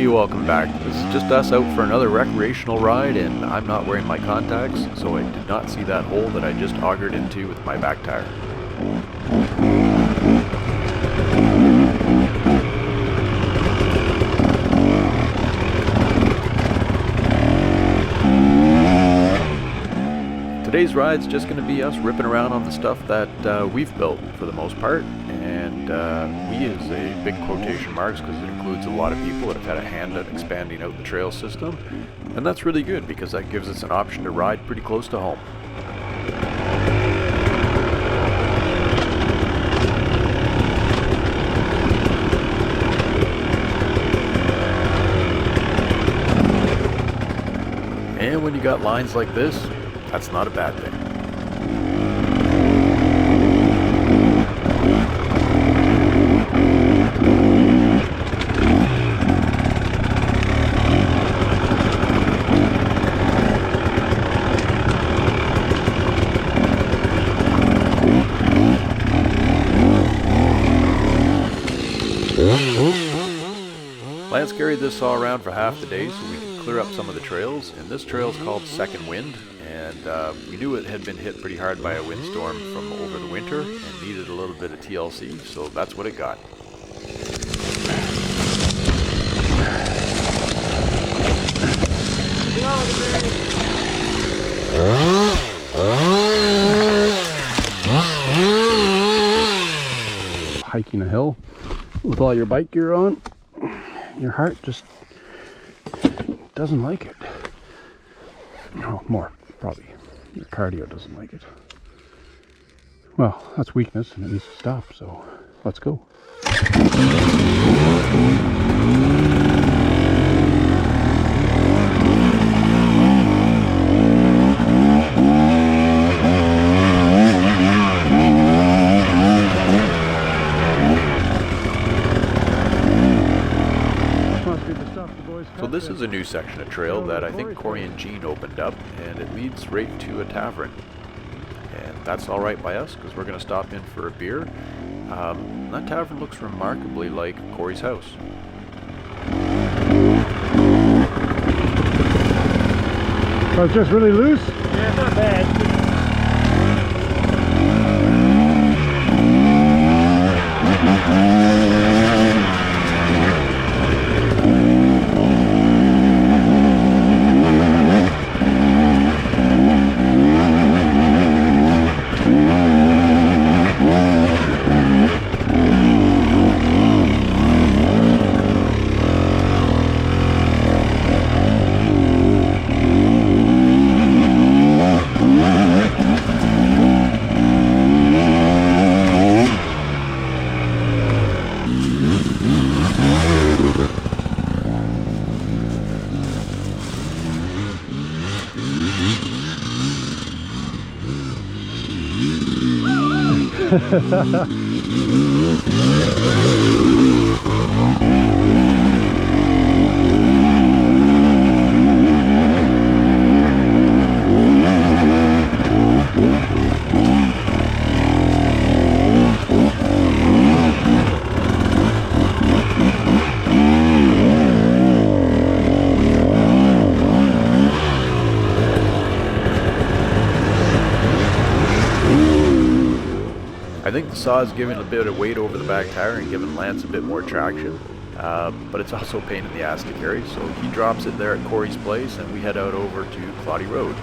Hey, welcome back. This is just us out for another recreational ride, and I'm not wearing my contacts, so I did not see that hole that I just augured into with my back tire. Today's ride's just going to be us ripping around on the stuff that we've built for the most part, and we is a big quotation marks because it includes a lot of people that have had a hand at expanding out the trail system, and that's really good because that gives us an option to ride pretty close to home. And when you got lines like this, that's not a bad thing. Lance carried this saw around for half the day so we could clear up some of the trails, and this trail is called Second Wind, and we knew it had been hit pretty hard by a windstorm from over the winter and needed a little bit of TLC, so that's what it got. Hiking a hill with all your bike gear on, your heart just doesn't like it. No, more probably your cardio doesn't like it. Well, that's weakness and it needs to stop, so let's go. So this is a new section of trail that I think Corey and Jean opened up, and it leads right to a tavern. And that's all right by us because we're going to stop in for a beer. That tavern looks remarkably like Corey's house. Oh, it's just really loose? Yeah, not bad. I think the saw is giving a bit of weight over the back tire and giving Lance a bit more traction, but it's also a pain in the ass to carry, so he drops it there at Corey's place and we head out over to Cloddy Road.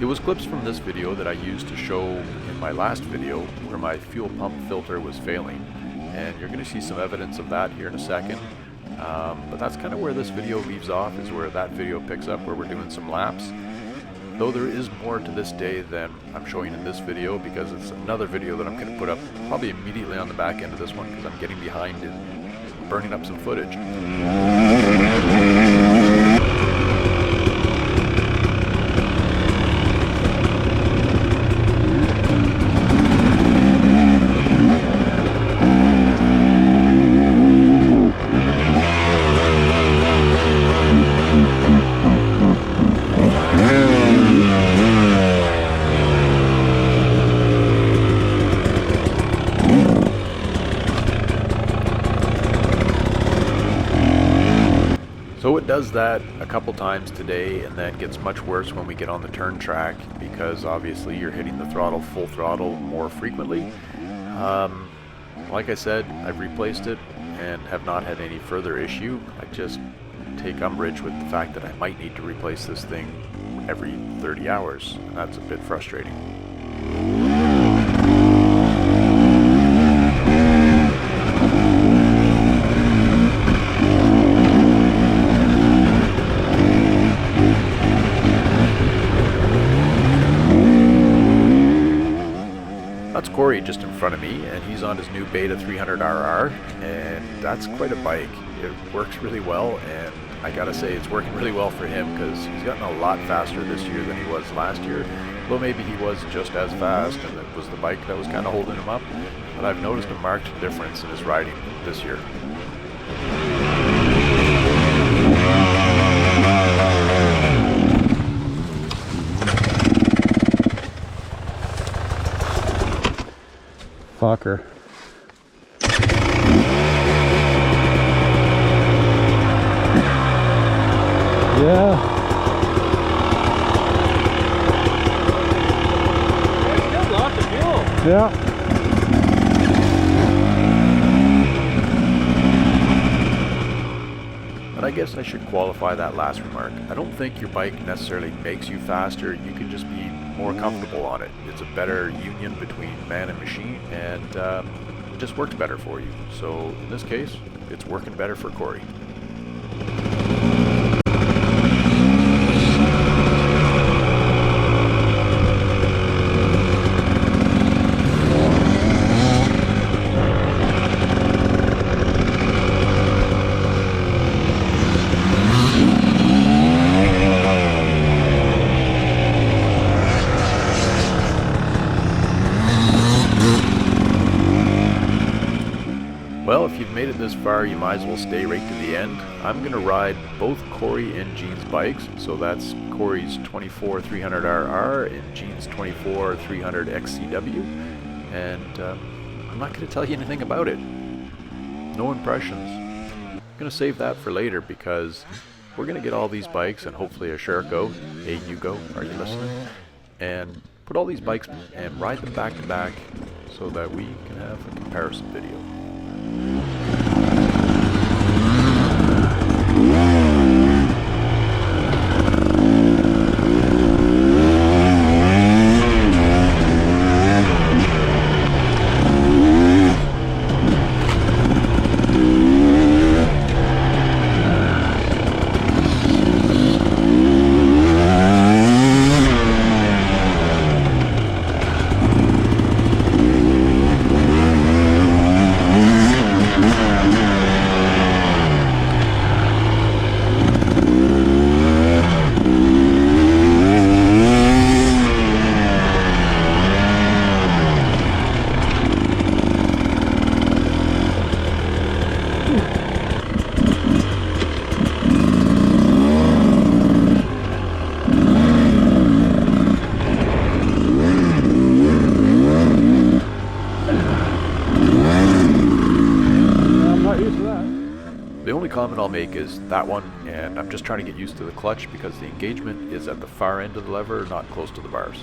It was clips from this video that I used to show in my last video where my fuel pump filter was failing. And you're going to see some evidence of that here in a second. But that's kind of where this video leaves off, is where that video picks up, where we're doing some laps. Though there is more to this day than I'm showing in this video, because it's another video that I'm going to put up probably immediately on the back end of this one, because I'm getting behind and burning up some footage. Yeah. does that a couple times today and then gets much worse when we get on the turn track, because obviously you're hitting the throttle full throttle more frequently. Like I said, I've replaced it and have not had any further issue. I just take umbrage with the fact that I might need to replace this thing every 30 hours, and that's a bit frustrating. That's Corey just in front of me, and he's on his new Beta 300RR, and that's quite a bike. It works really well, and I gotta say it's working really well for him, because he's gotten a lot faster this year than he was last year. Though maybe he was just as fast, and it was the bike that was kind of holding him up. But I've noticed a marked difference in his riding this year. Fucker. Yeah. There's still lots of fuel. Yeah. But I guess I should qualify that last remark. I don't think your bike necessarily makes you faster. You can just be more comfortable on it. It's a better union between man and machine, and it just works better for you. So in this case, it's working better for Corey. Well, if you've made it this far, you might as well stay right to the end. I'm going to ride both Corey and Gene's bikes. So that's Corey's 24 300RR and Gene's 24 300 XCW. And I'm not going to tell you anything about it. No impressions. I'm going to save that for later, because we're going to get all these bikes and hopefully a Sherco. Hey, Hugo, are you listening? And put all these bikes and ride them back to back so that we can have a comparison video. The only comment I'll make is that one, and I'm just trying to get used to the clutch because the engagement is at the far end of the lever, not close to the bars.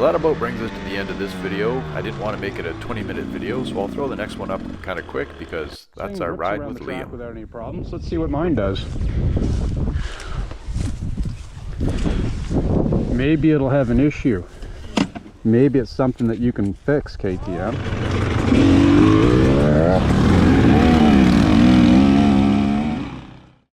That about brings us to the end of this video. I didn't want to make it a 20-minute video, so I'll throw the next one up kind of quick because that's our ride with Liam. Without any problems. Let's see what mine does. Maybe it'll have an issue. Maybe it's something that you can fix, KTM.